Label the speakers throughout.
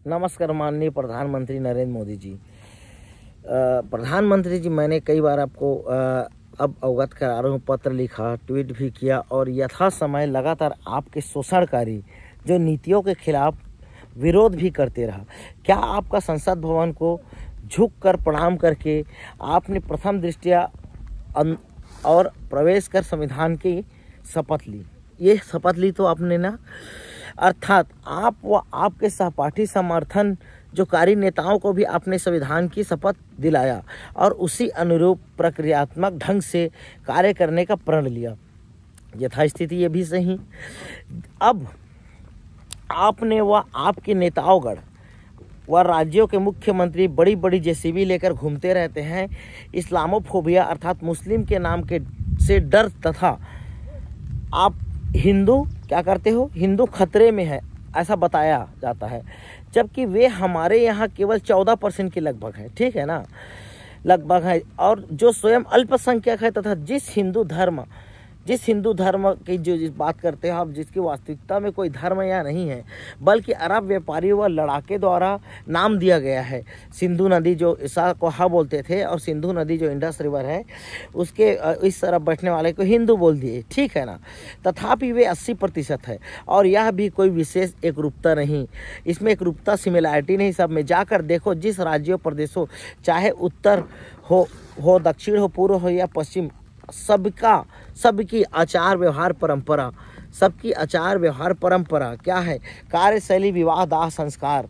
Speaker 1: नमस्कार माननीय प्रधानमंत्री नरेंद्र मोदी जी। प्रधानमंत्री जी, मैंने कई बार आपको अब अवगत करा रहा हूँ, पत्र लिखा, ट्वीट भी किया और यथा समय लगातार आपके शोषणकारी जो नीतियों के खिलाफ विरोध भी करते रहा। क्या आपका संसद भवन को झुक कर प्रणाम करके आपने प्रथम दृष्टया और प्रवेश कर संविधान की शपथ ली? ये शपथ ली तो आपने ना, अर्थात आप व आपके सहपाठी समर्थन जो कारी नेताओं को भी आपने संविधान की शपथ दिलाया और उसी अनुरूप प्रक्रियात्मक ढंग से कार्य करने का प्रण लिया। यथास्थिति ये भी सही। अब आपने व आपके नेताओंगण व राज्यों के मुख्यमंत्री बड़ी बड़ी जेसीबी लेकर घूमते रहते हैं। इस्लामोफोबिया अर्थात मुस्लिम के नाम के से डर तथा आप हिंदू क्या करते हो, हिंदू खतरे में है ऐसा बताया जाता है, जबकि वे हमारे यहाँ केवल 14% के लगभग है। ठीक है ना, लगभग है। और जो स्वयं अल्पसंख्यक है तथा जिस हिंदू धर्म की जो बात करते हैं आप, जिसकी वास्तविकता में कोई धर्म या नहीं है बल्कि अरब व्यापारियों व लड़ाके द्वारा नाम दिया गया है। सिंधु नदी जो ईसा को हा बोलते थे और सिंधु नदी जो इंडस रिवर है उसके इस तरफ बैठने वाले को हिंदू बोल दिए। ठीक है ना, तथापि वे 80% है और यह भी कोई विशेष एकरूपता नहीं, इसमें एकरूपता सिमिलैरिटी नहीं। सब में जाकर देखो, जिस राज्यों प्रदेशों, चाहे उत्तर हो दक्षिण हो, पूर्व हो या पश्चिम, सबकी आचार व्यवहार परंपरा क्या है, कार्यशैली, विवाह, दाह संस्कार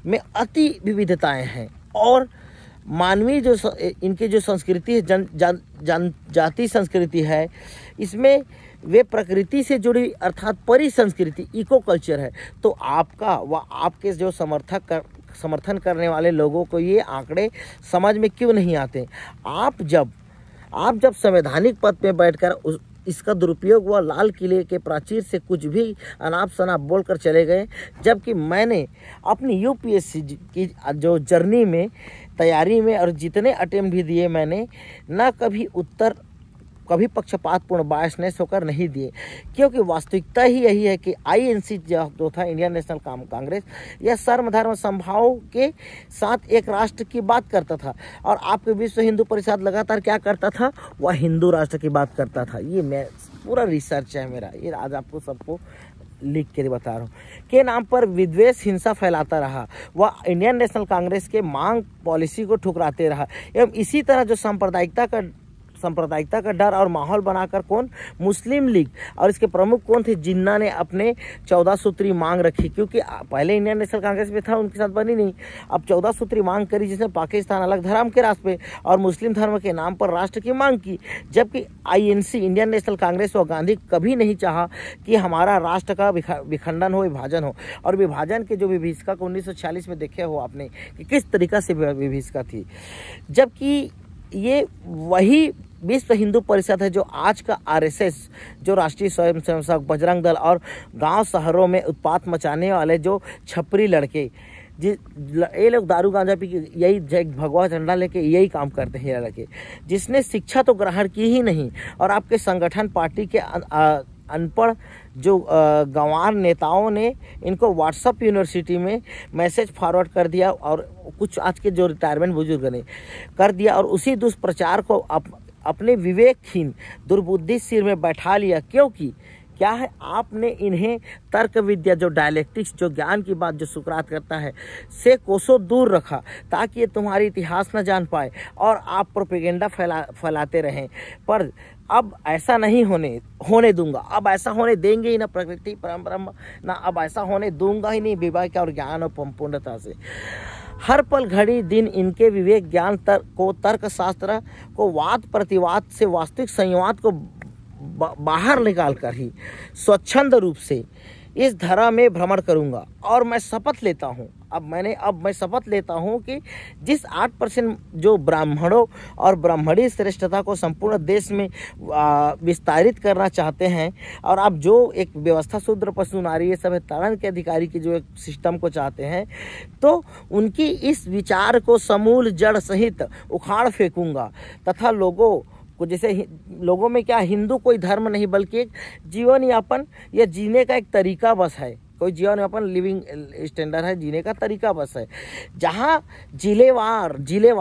Speaker 1: में अति विविधताएं हैं। और मानवीय जो इनकी जो संस्कृति है, जाति संस्कृति है, इसमें वे प्रकृति से जुड़ी अर्थात परि संस्कृति, इको कल्चर है। तो आपका व आपके जो समर्थन करने वाले लोगों को ये आंकड़े समझ में क्यों नहीं आते? आप जब संवैधानिक पद में बैठकर इसका दुरुपयोग व लाल किले के प्राचीर से कुछ भी अनाप शनाप बोलकर चले गए, जबकि मैंने अपनी यूपीएससी की जो जर्नी में, तैयारी में और जितने अटेम्प्ट भी दिए, मैंने न कभी पक्षपातपूर्ण बायसनेस होकर नहीं दिए, क्योंकि वास्तविकता ही यही है कि आईएनसी जो था, इंडियन नेशनल कांग्रेस, यह सर्व धर्म संभाव के साथ एक राष्ट्र की बात करता था और आपके विश्व हिंदू परिषद लगातार क्या करता था, वह हिंदू राष्ट्र की बात करता था। ये मैं पूरा रिसर्च है मेरा, ये आज आपको सबको लिख के बता रहा हूँ, के नाम पर विद्वेष हिंसा फैलाता रहा। वह इंडियन नेशनल कांग्रेस के मांग पॉलिसी को ठुकराते रहा एवं इसी तरह जो सांप्रदायिकता का डर और माहौल बनाकर मुस्लिम लीग और इसके प्रमुख कौन थे, जिन्ना ने अपने 14 सूत्री मांग रखी, क्योंकि पहले इंडियन नेशनल कांग्रेस में था, उनके साथ बनी नहीं, अब 14 सूत्री मांग करी, जिसने पाकिस्तान अलग धर्म के रास्ते और मुस्लिम धर्म के नाम पर राष्ट्र की मांग की। जबकि आईएनसी, इंडियन नेशनल कांग्रेस व गांधी कभी नहीं चाहा कि हमारा राष्ट्र का विखंडन हो, विभाजन हो। और विभाजन के जो विभीषिका को 1946 में देखे हो आपने कि किस तरीका से विभीषिका थी, जबकि ये वही विश्व हिंदू परिषद है जो आज का आरएसएस, जो राष्ट्रीय स्वयंसेवक बजरंग दल और गांव शहरों में उत्पात मचाने वाले जो छपरी लड़के, ये लोग दारू गांजा पी के यही भगवा झंडा लेके यही काम करते हैं, ये लड़के, जिसने शिक्षा तो ग्रहण की ही नहीं और आपके संगठन पार्टी के अनपढ़ जो गंवार नेताओं ने इनको व्हाट्सएप यूनिवर्सिटी में मैसेज फॉरवर्ड कर दिया और कुछ आज के जो रिटायरमेंट बुजुर्ग ने कर दिया और उसी दुष्प्रचार को अपने विवेकहीन दुर्बुद्धि सिर में बैठा लिया। क्योंकि क्या है, आपने इन्हें तर्क विद्या, जो डायलेक्टिक्स, जो ज्ञान की बात जो सुकरात करता है, से कोसों दूर रखा ताकि ये तुम्हारी इतिहास न जान पाए और आप प्रोपेगेंडा फैलाते रहें। पर अब ऐसा नहीं होने दूंगा, अब ऐसा होने देंगे ही ना, प्रकृति परंपरा ना, अब ऐसा होने दूंगा ही नहीं। विवेक और ज्ञान और पूर्णता से हर पल घड़ी दिन इनके विवेक ज्ञान तर्क शास्त्र को वाद प्रतिवाद से वास्तविक संवाद को बाहर निकाल कर ही स्वच्छंद रूप से इस धरा में भ्रमण करूंगा। और मैं शपथ लेता हूं, मैं शपथ लेता हूं कि जिस 8% जो ब्राह्मणों और ब्राह्मणी श्रेष्ठता को संपूर्ण देश में विस्तारित करना चाहते हैं और आप जो एक व्यवस्था शूद्र पशु नारी ये सब तारण के अधिकारी की जो एक सिस्टम को चाहते हैं, तो उनकी इस विचार को समूल जड़ सहित उखाड़ फेंकूंगा तथा लोगों को, जैसे लोगों में क्या, हिंदू कोई धर्म नहीं बल्कि एक जीवन यापन या जीने का एक तरीका बस है। कोई जीवन यापन लिविंग स्टैंडर्ड है, जीने का तरीका बस है। जहाँ जिलेवार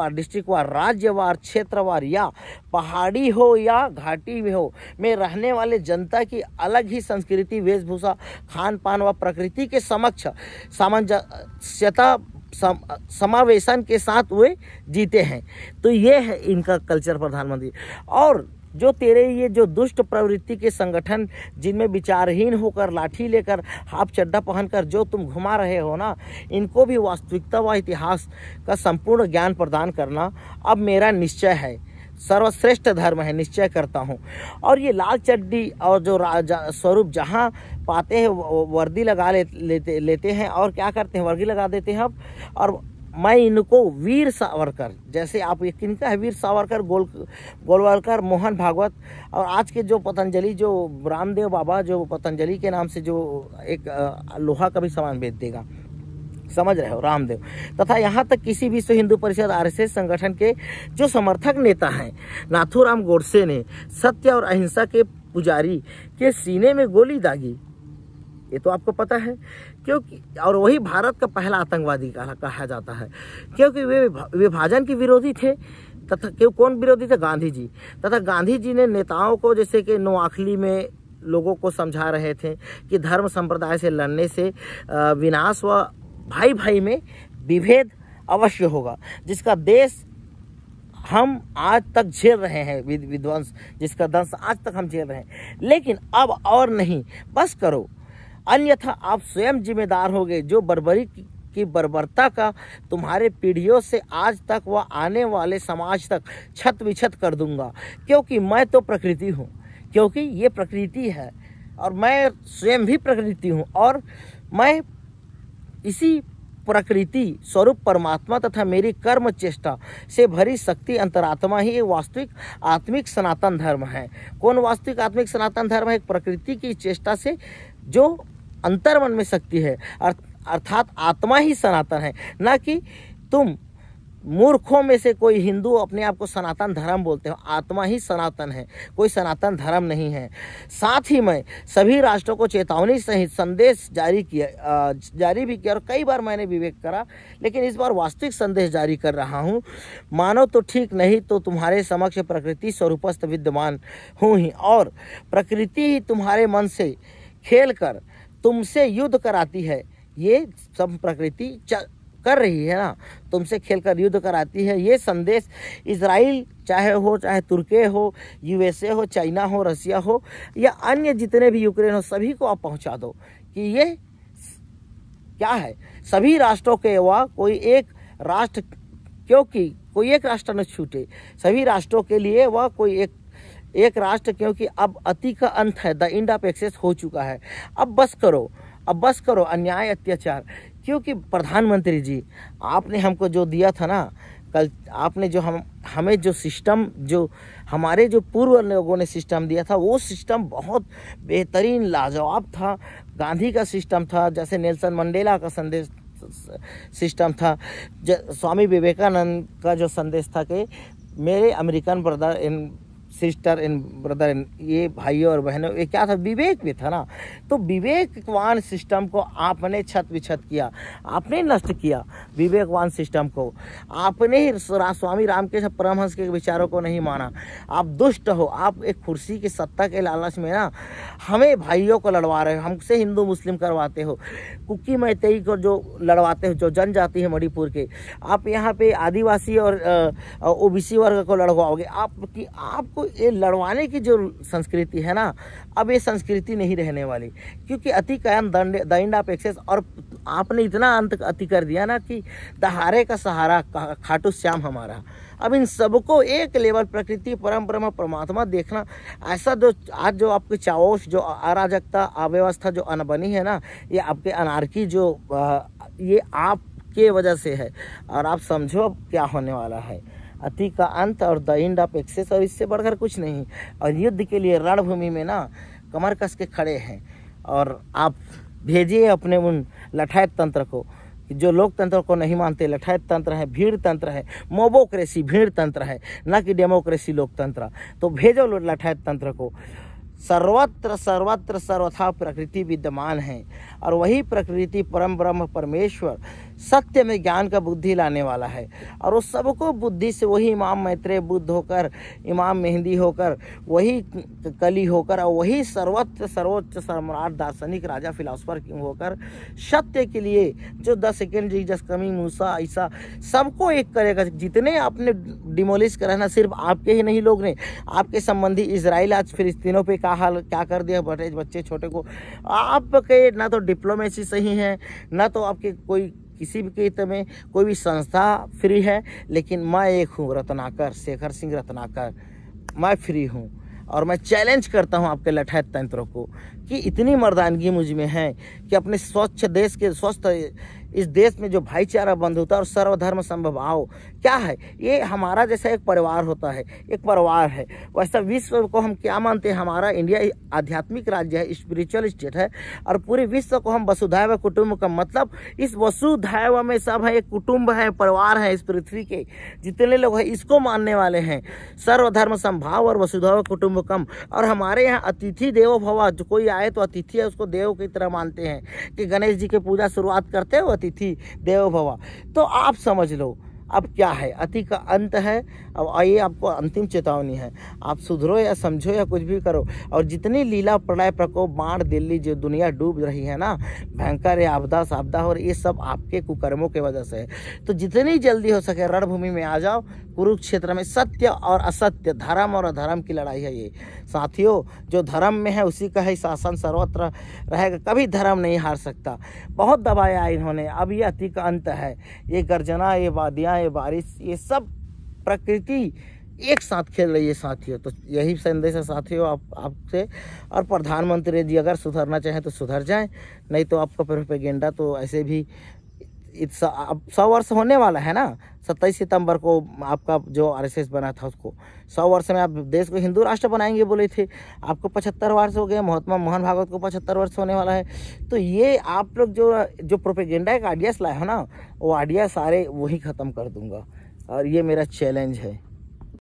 Speaker 1: डिस्ट्रिक्टवार, राज्यवार, क्षेत्रवार या पहाड़ी हो या घाटी में हो में रहने वाले जनता की अलग ही संस्कृति, वेशभूषा, खान पान व प्रकृति के समक्ष सामंजस्यता समावेशन के साथ वे जीते हैं। तो ये है इनका कल्चर प्रधानमंत्री। और जो तेरे ये जो दुष्ट प्रवृत्ति के संगठन, जिनमें विचारहीन होकर लाठी लेकर हाफ चड्डा पहनकर जो तुम घुमा रहे हो ना, इनको भी वास्तविकता व इतिहास का संपूर्ण ज्ञान प्रदान करना अब मेरा निश्चय है, सर्वश्रेष्ठ धर्म है, निश्चय करता हूँ। और ये लाल चड्डी और जो राजा स्वरूप जहाँ पाते हैं वर्दी लगा लेते हैं और क्या करते हैं, वर्दी लगा देते हैं। अब और मैं इनको वीर सावरकर, जैसे आप ये किनका है, वीर सावरकर, गोलवलकर, मोहन भागवत और आज के जो पतंजलि, जो रामदेव बाबा जो पतंजलि के नाम से जो एक लोहा का भी सामान बेच देगा, समझ रहे हो, रामदेव, तथा यहाँ तक किसी विश्व हिंदू परिषद आरएसएस संगठन के जो समर्थक नेता हैं, नाथूराम गोडसे ने सत्य और अहिंसा के पुजारी के सीने में गोली दागी, ये तो आपको पता है, क्योंकि और वही भारत का पहला आतंकवादी कहा जाता है, क्योंकि वे विभाजन के विरोधी थे। तथा क्यों, कौन विरोधी थे? गांधी जी। तथा गांधी जी ने नेताओं को जैसे कि नोआखली में लोगों को समझा रहे थे कि धर्म संप्रदाय से लड़ने से विनाश व भाई भाई में विभेद अवश्य होगा, जिसका देश हम आज तक झेल रहे हैं, विध्वंस जिसका दंश आज तक हम झेल रहे हैं। लेकिन अब और नहीं, बस करो, अन्यथा आप स्वयं जिम्मेदार होगे। जो बर्बरी की बर्बरता का तुम्हारे पीढ़ियों से आज तक व आने वाले समाज तक छत विछत कर दूंगा, क्योंकि मैं तो प्रकृति हूँ, क्योंकि ये प्रकृति है और मैं स्वयं भी प्रकृति हूँ, और मैं इसी प्रकृति स्वरूप परमात्मा तथा मेरी कर्म चेष्टा से भरी शक्ति अंतरात्मा ही एक वास्तविक आत्मिक सनातन धर्म है। कौन वास्तविक आत्मिक सनातन धर्म है? एक प्रकृति की चेष्टा से जो अंतर्मन में शक्ति है, अर्थात आत्मा ही सनातन है, ना कि तुम मूर्खों में से कोई हिंदू अपने आप को सनातन धर्म बोलते हो। आत्मा ही सनातन है, कोई सनातन धर्म नहीं है। साथ ही मैं सभी राष्ट्रों को चेतावनी सहित संदेश जारी भी किया और कई बार मैंने विवेक करा, लेकिन इस बार वास्तविक संदेश जारी कर रहा हूँ। मानो तो ठीक, नहीं तो तुम्हारे समक्ष प्रकृति स्वरूपस्थ विद्यमान हूँ ही, और प्रकृति ही तुम्हारे मन से खेल कर तुमसे युद्ध कराती है। ये सब प्रकृति कर रही है ना, तुमसे खेलकर युद्ध कराती है। ये संदेश इजराइल चाहे तुर्की हो, यूएसए हो, चाइना हो, रसिया हो या अन्य जितने भी यूक्रेन हो, सभी को आप पहुंचा दो कि ये क्या है। सभी राष्ट्रों के व कोई एक राष्ट्र, क्योंकि कोई एक राष्ट्र न छूटे, सभी राष्ट्रों के लिए वह कोई एक राष्ट्र, क्योंकि अब अति का अंत है, द एंड ऑफ एक्सेस हो चुका है। अब बस करो अन्याय अत्याचार। क्योंकि प्रधानमंत्री जी, आपने हमको जो दिया था ना कल, आपने जो हमें जो सिस्टम, जो हमारे जो पूर्व लोगों ने सिस्टम दिया था, वो सिस्टम बहुत बेहतरीन लाजवाब था। गांधी का सिस्टम था, जैसे नेल्सन मंडेला का संदेश सिस्टम था, स्वामी विवेकानंद का जो संदेश था कि मेरे American brother in sister in brother in, ये भाइयों और बहनों, ये क्या था? विवेक भी था ना। तो विवेकवान सिस्टम को आपने छत विछत किया, आपने नष्ट किया विवेकवान सिस्टम को। आपने ही स्वामी रामकृष्ण परमहंस के विचारों को नहीं माना। आप दुष्ट हो, आप एक कुर्सी की सत्ता के लालच में ना हमें भाइयों को लड़वा रहे हो, हमसे हिंदू मुस्लिम करवाते हो, कुकी मैतेई को जो लड़वाते हो, जो जनजाति है मणिपुर के, आप यहाँ पे आदिवासी और ओबीसी वर्ग को लड़वाओगे। आपको ये लड़वाने की जो संस्कृति है ना, अब ये संस्कृति नहीं रहने वाली, क्योंकि अति कायम द एंड ऑफ एक्सेस। और आपने इतना अंत अति कर दिया ना कि दहाड़े का सहारा खाटू श्याम हमारा। अब इन सबको एक लेवल प्रकृति, परम ब्रह्म, परमात्मा देखना, ऐसा जो आज जो आपकी चाओश, जो अराजकता, अव्यवस्था जो अनबनी है ना, ये आपके अनार्की जो ये आपके वजह से है। और आप समझो अब क्या होने वाला है, अति का अंत और द एंड ऑफ एक्सेस, और इससे बढ़कर कुछ नहीं। और युद्ध के लिए रणभूमि में ना कमर कस के खड़े हैं। और आप भेजिए अपने उन लठायत तंत्र को, जो लोकतंत्र को नहीं मानते। लठायत तंत्र है, भीड़ तंत्र है, मोबोक्रेसी भीड़ तंत्र है, ना कि डेमोक्रेसी लोकतंत्र। तो भेजो लठायत तंत्र को, सर्वत्र सर्वत्र सर्वथा प्रकृति विद्यमान है और वही प्रकृति परम ब्रह्म परमेश्वर सत्य में ज्ञान का बुद्धि लाने वाला है। और वो सबको बुद्धि से वही इमाम मैत्रेय बुद्ध होकर, इमाम मेहंदी होकर, वही कली होकर और वही सर्वत्र सर्वोच्च सम्राट दार्शनिक राजा फिलासफर होकर सत्य के लिए जो 10 सेकेंड जीसस कमी मूसा ईसा सबको एक करेगा। जितने आपने डिमोलिश करा ना, सिर्फ आपके ही नहीं लोग ने, आपके संबंधी इजराइल आज फिलिस्तीनों पे क्या कर दिया, बच्चे छोटे को। आपके ना तो डिप्लोमेसी सही है, ना तो आपके कोई किसी भी के में कोई भी संस्था फ्री है। लेकिन मैं एक हूँ, रत्नाकर, शेखर सिंह रत्नाकर, मैं फ्री हूँ और मैं चैलेंज करता हूँ आपके लठैत तंत्रों को कि इतनी मर्दानगी मुझ में है कि अपने स्वच्छ देश के स्वस्थ इस देश में जो भाईचारा बंधुता और सर्वधर्म संभाव क्या है, ये हमारा जैसा एक परिवार होता है, एक परिवार है, वैसा विश्व को हम क्या मानते हैं। हमारा इंडिया आध्यात्मिक राज्य है, स्पिरिचुअल स्टेट है और पूरे विश्व को हम वसुधैव कुटुंबकम, मतलब इस वसुधैव में सब है, एक कुटुंब है, परिवार है, इस पृथ्वी के जितने लोग हैं इसको मानने वाले हैं, सर्वधर्म संभाव और वसुधैव कुटुंबकम। और हमारे यहाँ अतिथि देवो भव, जो कोई आए तो अतिथि है उसको देव की तरह मानते हैं कि गणेश जी की पूजा शुरुआत करते हो अतिथि देवो भव। तो आप समझ लो अब क्या है, अति का अंत है। अब आइए आपको अंतिम चेतावनी है, आप सुधरो या समझो या कुछ भी करो। और जितनी लीला प्रलय प्रकोप बाढ़ दिल्ली जो दुनिया डूब रही है ना, भयंकर आपदा सापदा, और ये सब आपके कुकर्मों के वजह से है। तो जितनी जल्दी हो सके रणभूमि में आ जाओ। कुरुक्षेत्र में सत्य और असत्य, धर्म और अधर्म की लड़ाई है ये साथियों। जो धर्म में है उसी का ही शासन सर्वत्र रहेगा, कभी धर्म नहीं हार सकता। बहुत दबाया इन्होंने, अब ये अति का अंत है। ये गर्जना, ये वादियाँ, ये बारिश, ये सब प्रकृति एक साथ खेल रही है साथियों। तो यही संदेश है साथियों आपसे। और प्रधानमंत्री जी अगर सुधरना चाहें तो सुधर जाएं, नहीं तो आपका प्रोपेगेंडा तो ऐसे भी अब 100 वर्ष होने वाला है ना। 27 सितंबर को आपका जो आरएसएस बना था उसको 100 वर्ष में आप देश को हिंदू राष्ट्र बनाएंगे बोले थे, आपको 75 वर्ष हो गए। महात्मा मोहन भागवत को 75 वर्ष होने वाला है। तो ये आप लोग जो प्रोपेगेंडा का आइडियाज लाए हो ना, वो आइडिया सारे वही ख़त्म कर दूंगा और ये मेरा चैलेंज है।